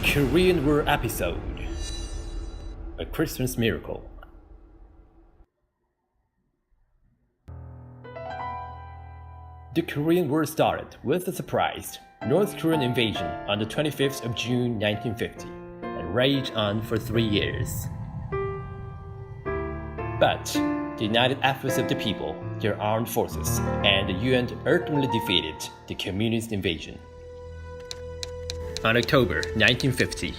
Korean War episode: A Christmas Miracle. The Korean War started with a surprise North Korean invasion on the 25th of June 1950 and raged on for 3 years. But the united efforts of the people, their armed forces, and the UN ultimately defeated the communist invasion. On October 1950,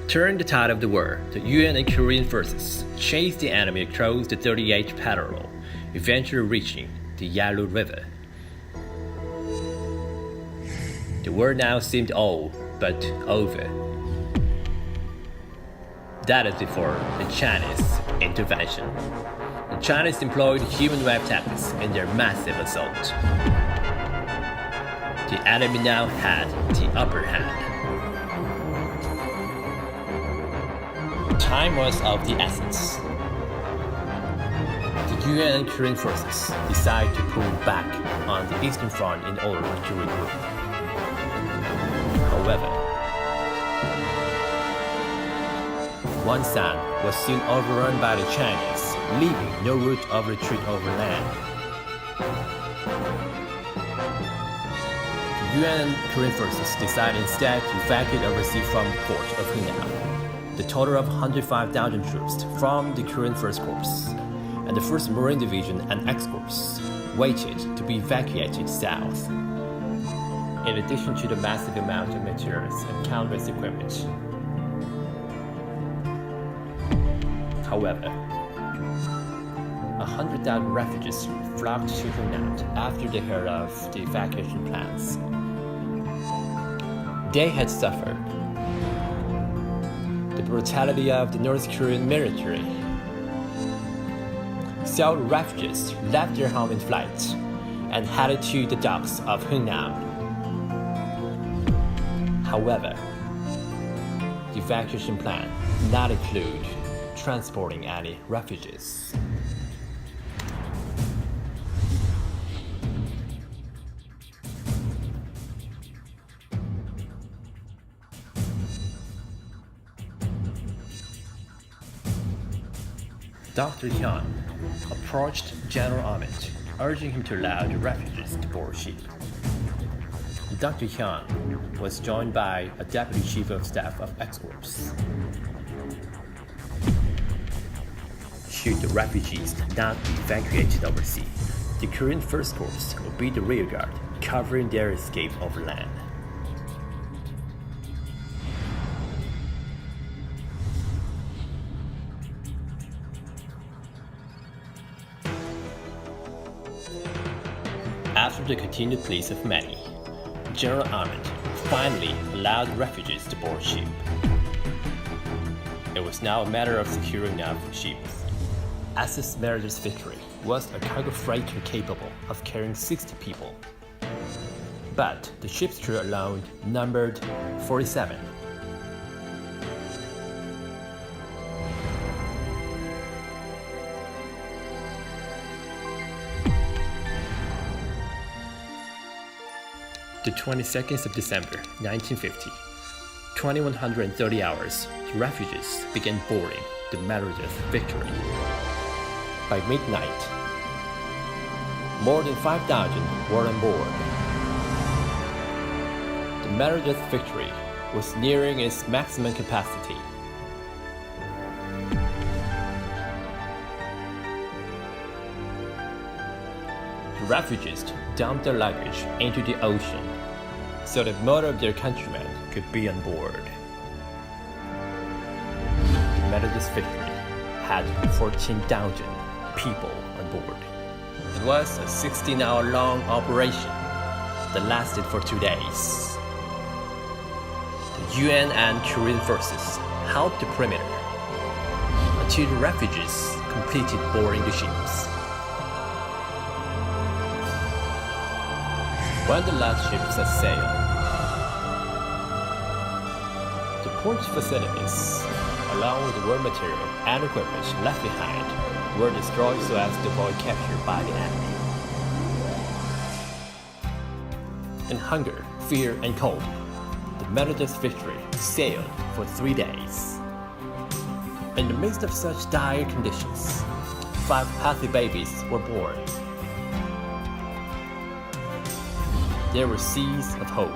during the tide of the war, the UN and Korean forces chased the enemy across the 38th parallel, eventually reaching the Yalu River. The war now seemed all but over. That is before the Chinese intervention. The Chinese employed human web tactics in their massive assault. The enemy now had the upper hand. Time was of the essence. The UN and Korean forces decided to pull back on the Eastern Front in order to regroup. However, Wonsan was soon overrun by the Chinese, leaving no route of retreat over land. The UN and Korean forces decided instead to evacuate overseas from the port of Hunan. The total of 105,000 troops from the Korean First Corps and the 1st Marine Division and X-Corps waited to be evacuated south. In addition to the massive amount of materials and countless equipment. However, 100,000 refugees flocked to Hunan after they heard of the evacuation plans. They had suffered the brutality of the North Korean military. So the refugees left their home in flight and headed to the docks of Hunan. However, the evacuation plan did not include transporting any refugees. Dr. Hyun approached General Ahmet, urging him to allow the refugees to board ship. Dr. Hyun was joined by a Deputy Chief of Staff of X-Corps. Should the refugees not be evacuated overseas, the Korean First Corps would be the rearguard, covering their escape over land. After the continued pleas of many, General Ahmet finally allowed refugees to board ship. It was now a matter of securing enough ships. SS Meredith's Victory was a cargo freighter capable of carrying 60 people. But the ship's crew alone numbered 47. The 22nd of December 1950, 2130 hours, the refugees began boarding the Meredith Victory. By midnight, more than 5,000 were on board. The Meredith Victory was nearing its maximum capacity. The refugees dumped their luggage into the ocean so that more of their countrymen could be on board. The Meredith Victory had 14,000 people on board. It was a 16-hour-long operation that lasted for 2 days. The UN and Korean forces held the perimeter until the refugees completed boarding the ships. When the last ships set sail, the port facilities, along with the war material and equipment left behind, were destroyed so as to avoid capture by the enemy. And hunger fear, and cold, the Methodist victory sailed for 3 days. In the midst of such dire conditions, 5 healthy babies were born. There were seeds of hope,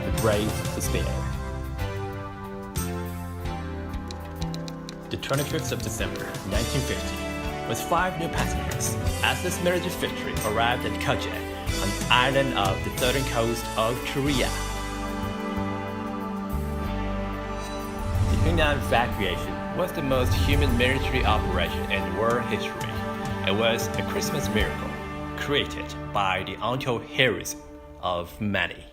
the brave despair. The 25th of December, 1950, with 5 new passengers, as this military victory arrived at Koje, an island of the southern coast of Korea. The Hunan evacuation was the most human military operation in world history. It was a Christmas miracle created by the untold heroism of many.